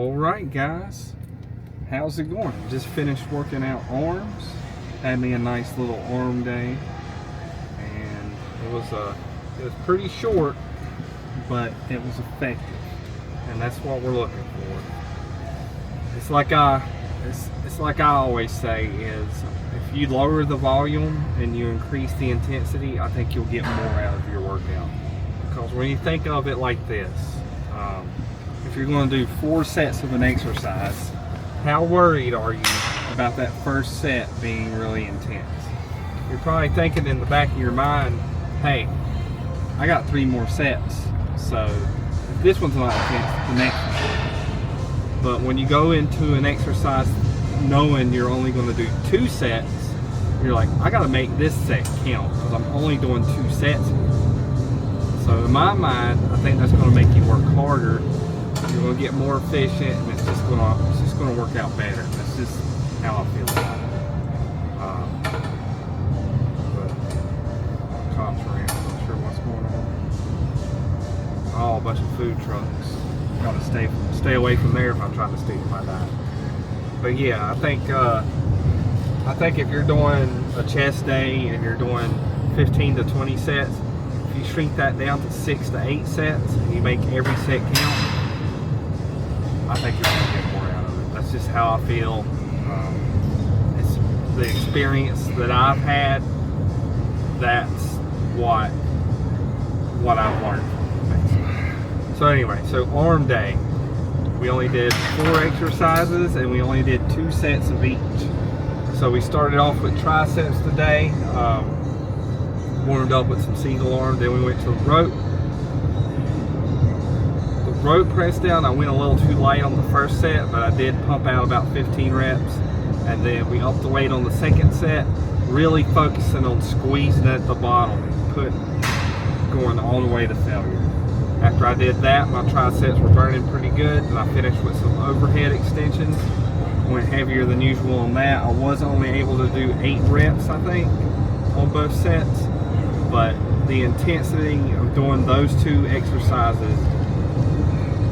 Alright guys, how's it going? Just finished working out arms. Had me a nice little arm day, and it was pretty short, but it was effective, and that's what we're looking for. It's like I always say, is if you lower the volume and you increase the intensity, I think you'll get more out of your workout. Because when you think of it like this, if you're going to do 4 sets of an exercise, how worried are you about that first set being really intense? You're probably thinking in the back of your mind, hey, I got 3 more sets, so if this one's not intense, the next one. But when you go into an exercise knowing you're only going to do 2 sets, you're like, I got to make this set count because I'm only doing 2 sets. So in my mind, I think that's going to make you work harder. You're going to get more efficient, and it's just going to work out better. That's just how I feel about it. But cops around, not sure what's going on. Oh, a bunch of food trucks. Got to stay away from there if I'm trying to stick to my diet. But yeah, I think if you're doing a chest day and you're doing 15 to 20 sets, if you shrink that down to 6 to 8 sets and you make every set count, I think you're going to get more out of it. That's just how I feel. It's the experience that I've had. That's what I've learned from it. So anyway, so arm day, we only did 4 exercises and we only did 2 sets of each. So we started off with triceps today, warmed up with some single arm, then we went to rope. The rope press down, I went a little too light on the first set, but I did pump out about 15 reps. And then we upped the weight on the second set, really focusing on squeezing at the bottom and going all the way to failure. After I did that, my triceps were burning pretty good, and I finished with some overhead extensions. Went heavier than usual on that. I was only able to do 8 reps, I think, on both sets, but the intensity of doing those 2 exercises,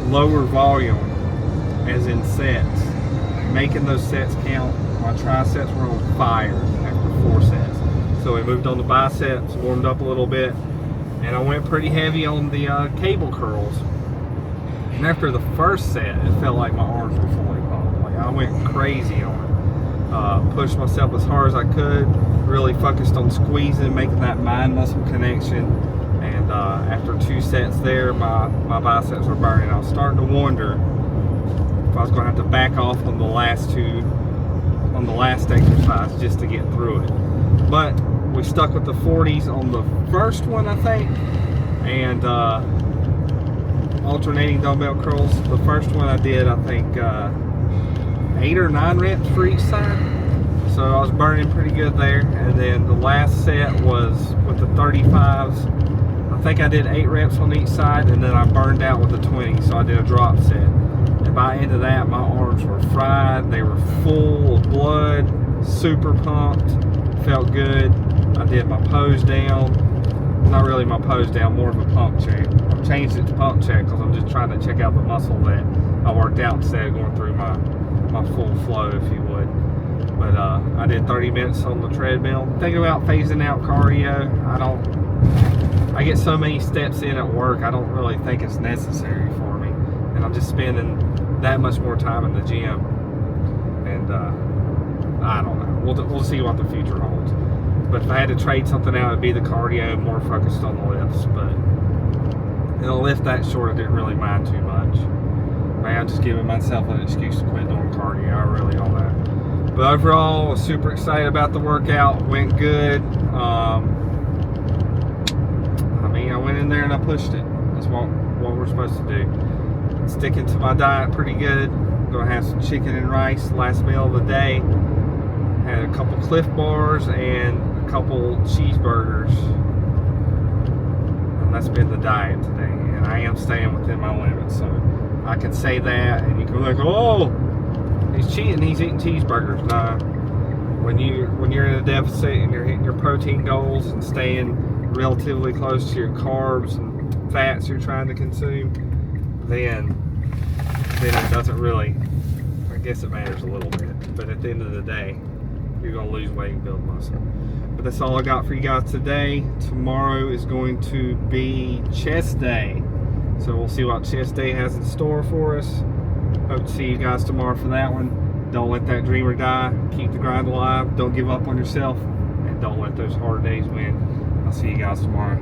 lower volume as in sets, making those sets count, my triceps were on fire after 4 sets. So we moved on to biceps, warmed up a little bit, and I went pretty heavy on the cable curls. And after the first set, it felt like my arms were fully pumped. Like I went crazy on it. Pushed myself as hard as I could, really focused on squeezing, making that mind-muscle connection. And after 2 sets there, my biceps were burning. I was starting to wonder if I was going to have to back off on the last exercise just to get through it. But we stuck with the 40s on the first one, I think, and alternating dumbbell curls. The first one I did, I think, 8 or 9 reps for each side. So I was burning pretty good there. And then the last set was with the 35s. I think I did 8 reps on each side, and then I burned out with the 20, so I did a drop set. And by the end of that, my arms were fried. They were full of blood, super pumped, felt good. I did my pose down. Not really my pose down, more of a pump check. I've changed it to pump check because I'm just trying to check out the muscle that I worked out instead of going through my full flow, if you would. But I did 30 minutes on the treadmill. Thinking about phasing out cardio. I get so many steps in at work, I don't really think it's necessary for me. And I'm just spending that much more time in the gym. And I don't know. We'll see what the future holds. But if I had to trade something out, it'd be the cardio, more focused on the lifts. But in a lift that short, I didn't really mind too much. I'm just giving myself an excuse to quit doing cardio. I really don't know. But overall, I was super excited about the workout. Went good. I went in there and I pushed it. That's what we're supposed to do. Sticking to my diet pretty good. Gonna have some chicken and rice last meal of the day. Had a couple Cliff Bars and a couple cheeseburgers. And that's been the diet today. And I am staying within my limits. So I can say that, and you can look, oh, he's cheating, he's eating cheeseburgers. No. When you're in a deficit and you're hitting your protein goals and staying relatively close to your carbs and fats you're trying to consume, then then it doesn't really, I guess it matters a little bit. But at the end of the day, you're going to lose weight and build muscle. But that's all I got for you guys today. Tomorrow is going to be chest day. So we'll see what chest day has in store for us. Hope to see you guys tomorrow for that one. Don't let that dreamer die. Keep the grind alive. Don't give up on yourself. And don't let those hard days win. I'll see you guys tomorrow.